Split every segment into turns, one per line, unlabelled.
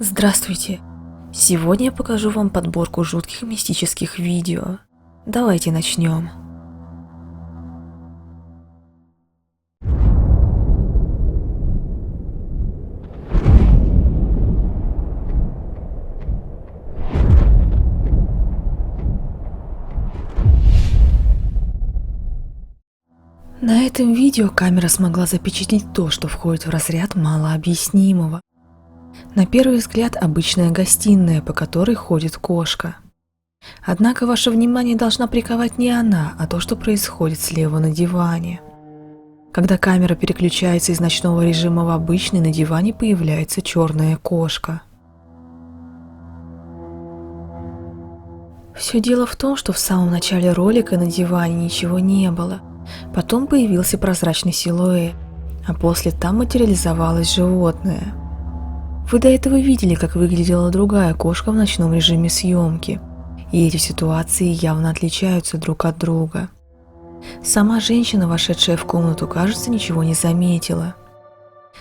Здравствуйте! Сегодня я покажу вам подборку жутких мистических видео. Давайте начнем. На этом видео камера смогла запечатлеть то, что входит в разряд малообъяснимого. На первый взгляд обычная гостиная, по которой ходит кошка. Однако ваше внимание должна приковать не она, а то, что происходит слева на диване. Когда камера переключается из ночного режима в обычный, на диване появляется черная кошка. Все дело в том, что в самом начале ролика на диване ничего не было. Потом появился прозрачный силуэт, а после там материализовалось животное. Вы до этого видели, как выглядела другая кошка в ночном режиме съемки, и эти ситуации явно отличаются друг от друга. Сама женщина, вошедшая в комнату, кажется, ничего не заметила.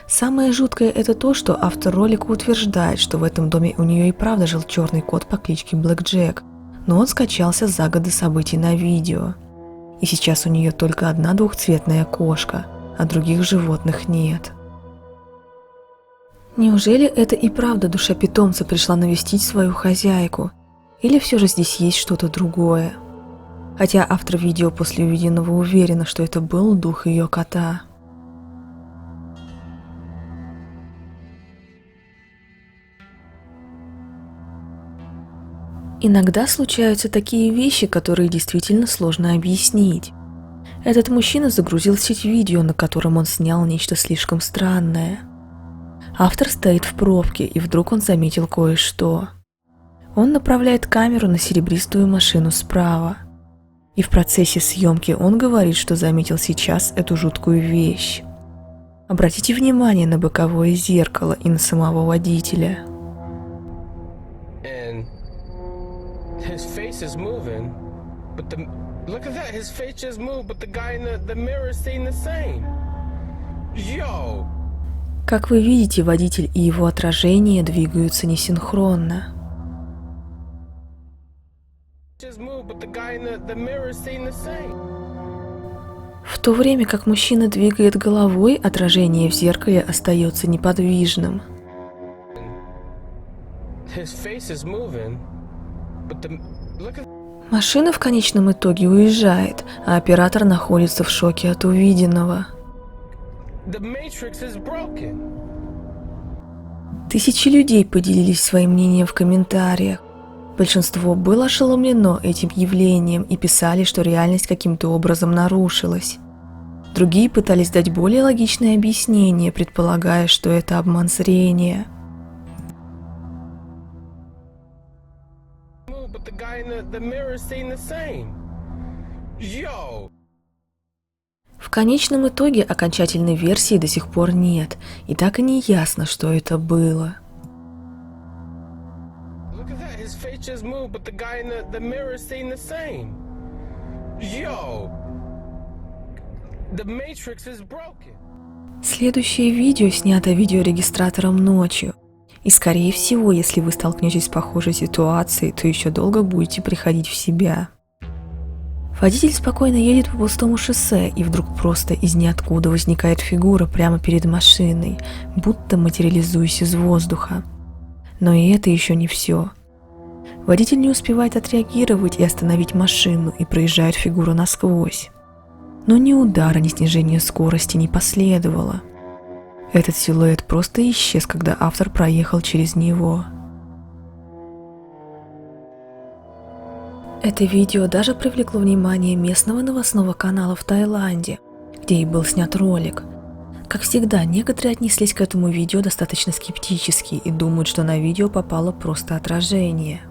Самое жуткое это то, что автор ролика утверждает, что в этом доме у нее и правда жил черный кот по кличке Блэк Джек, но он скачался за год до событий на видео. И сейчас у нее только одна двухцветная кошка, а других животных нет. Неужели это и правда душа питомца пришла навестить свою хозяйку? Или все же здесь есть что-то другое? Хотя автор видео после увиденного уверена, что это был дух ее кота. Иногда случаются такие вещи, которые действительно сложно объяснить. Этот мужчина загрузил в сеть видео, на котором он снял нечто слишком странное. Автор стоит в пробке, и вдруг он заметил кое-что. Он направляет камеру на серебристую машину справа. И в процессе съемки он говорит, что заметил сейчас эту жуткую вещь. Обратите внимание на боковое зеркало и на самого водителя.
His face is moving, but look at that, his face just moved, but the guy in the mirror is staying the same. Yo!
Как вы видите, водитель и его отражение двигаются несинхронно. В то время как мужчина двигает головой, отражение в зеркале остается неподвижным.
His face is moving.
Машина в конечном итоге уезжает, а оператор находится в шоке от увиденного. Тысячи людей поделились своим мнением в комментариях. Большинство было ошеломлено этим явлением и писали, что реальность каким-то образом нарушилась. Другие пытались дать более логичное объяснение, предполагая, что это обман зрения. В конечном итоге окончательной версии до сих пор нет, и так и не ясно, что это было. Следующее видео снято видеорегистратором ночью. И скорее всего, если вы столкнетесь с похожей ситуацией, то еще долго будете приходить в себя. Водитель спокойно едет по пустому шоссе, и вдруг просто из ниоткуда возникает фигура прямо перед машиной, будто материализуясь из воздуха. Но и это еще не все. Водитель не успевает отреагировать и остановить машину, и проезжает фигуру насквозь. Но ни удара, ни снижения скорости не последовало. Этот силуэт просто исчез, когда автор проехал через него. Это видео даже привлекло внимание местного новостного канала в Таиланде, где и был снят ролик. Как всегда, некоторые отнеслись к этому видео достаточно скептически и думают, что на видео попало просто отражение.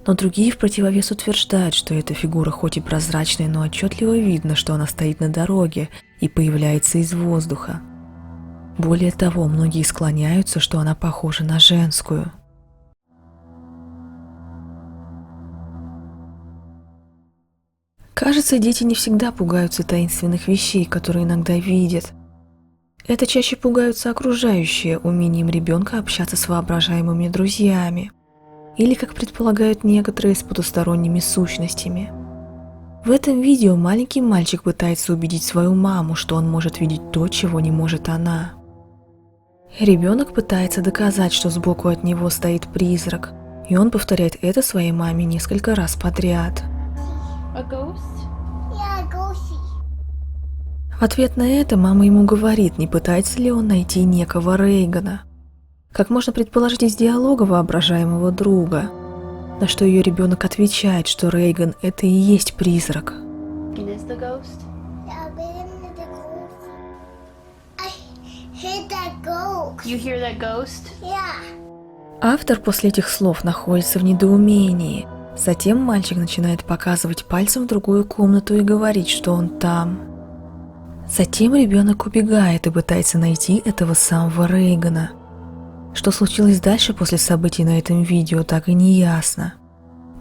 Но другие в противовес утверждают, что эта фигура хоть и прозрачная, но отчетливо видно, что она стоит на дороге и появляется из воздуха. Более того, многие склоняются, что она похожа на женскую. Кажется, дети не всегда пугаются таинственных вещей, которые иногда видят. Это чаще пугаются окружающие умением ребенка общаться с воображаемыми друзьями, или, как предполагают некоторые, с потусторонними сущностями. В этом видео маленький мальчик пытается убедить свою маму, что он может видеть то, чего не может она. Ребенок пытается доказать, что сбоку от него стоит призрак, и он повторяет это своей маме несколько раз подряд.
A ghost?
Yeah, ghosty.
В ответ на это мама ему говорит, не пытается ли он найти некого Рейгана. Как можно предположить из диалога воображаемого друга, на что ее ребенок отвечает, что Рейган — это и есть призрак.
It is the ghost?
Yeah, I've been in the ghost. I hate that ghost.
You hear that ghost?
Yeah.
Автор после этих слов находится в недоумении. Затем мальчик начинает показывать пальцем в другую комнату и говорить, что он там. Затем ребенок убегает и пытается найти этого самого Рейгана. Что случилось дальше после событий на этом видео, так и не ясно.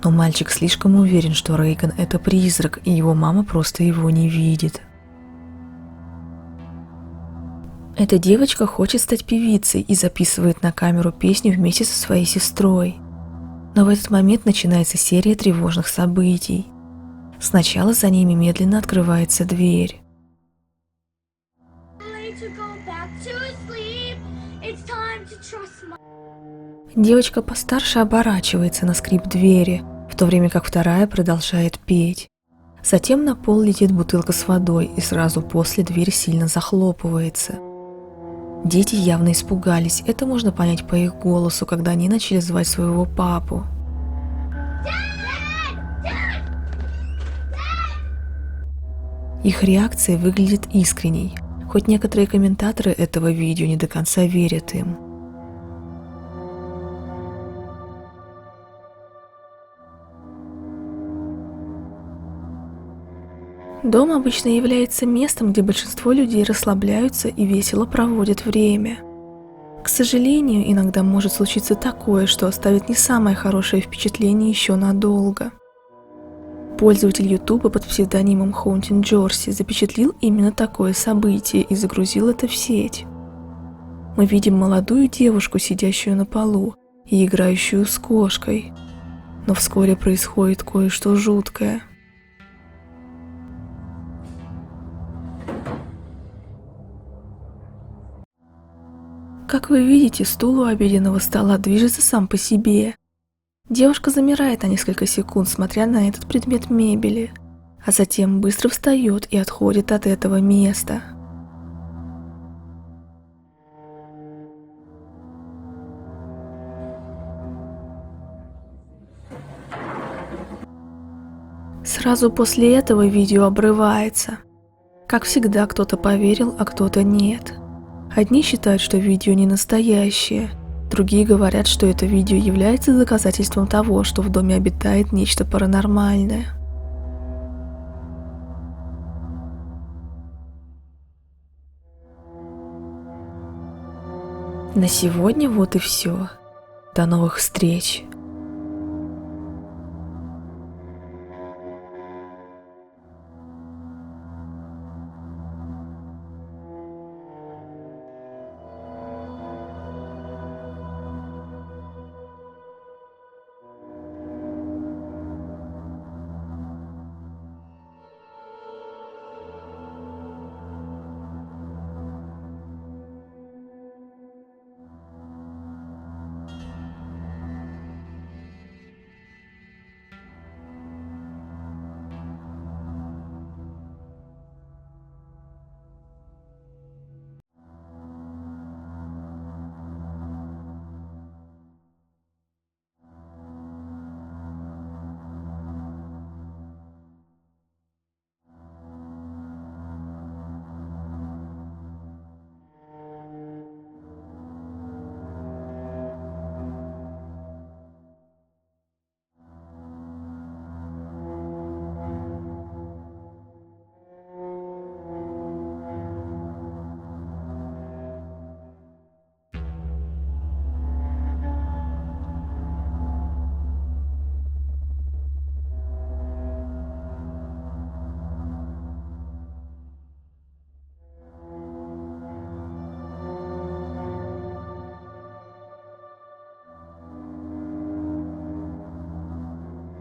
Но мальчик слишком уверен, что Рейган — это призрак, и его мама просто его не видит. Эта девочка хочет стать певицей и записывает на камеру песню вместе со своей сестрой. Но в этот момент начинается серия тревожных событий. Сначала за ними медленно открывается дверь. Девочка постарше оборачивается на скрип двери, в то время как вторая продолжает петь. Затем на пол летит бутылка с водой, и сразу после дверь сильно захлопывается. Дети явно испугались, это можно понять по их голосу, когда они начали звать своего папу. Их реакция выглядит искренней, хоть некоторые комментаторы этого видео не до конца верят им. Дом обычно является местом, где большинство людей расслабляются и весело проводят время. К сожалению, иногда может случиться такое, что оставит не самое хорошее впечатление еще надолго. Пользователь YouTube под псевдонимом Haunting Jersey запечатлил именно такое событие и загрузил это в сеть. Мы видим молодую девушку, сидящую на полу и играющую с кошкой. Но вскоре происходит кое-что жуткое. Как вы видите, стул у обеденного стола движется сам по себе. Девушка замирает на несколько секунд, смотря на этот предмет мебели, а затем быстро встает и отходит от этого места. Сразу после этого видео обрывается. Как всегда, кто-то поверил, а кто-то нет. Одни считают, что видео не настоящее, другие говорят, что это видео является доказательством того, что в доме обитает нечто паранормальное. На сегодня вот и все. До новых встреч!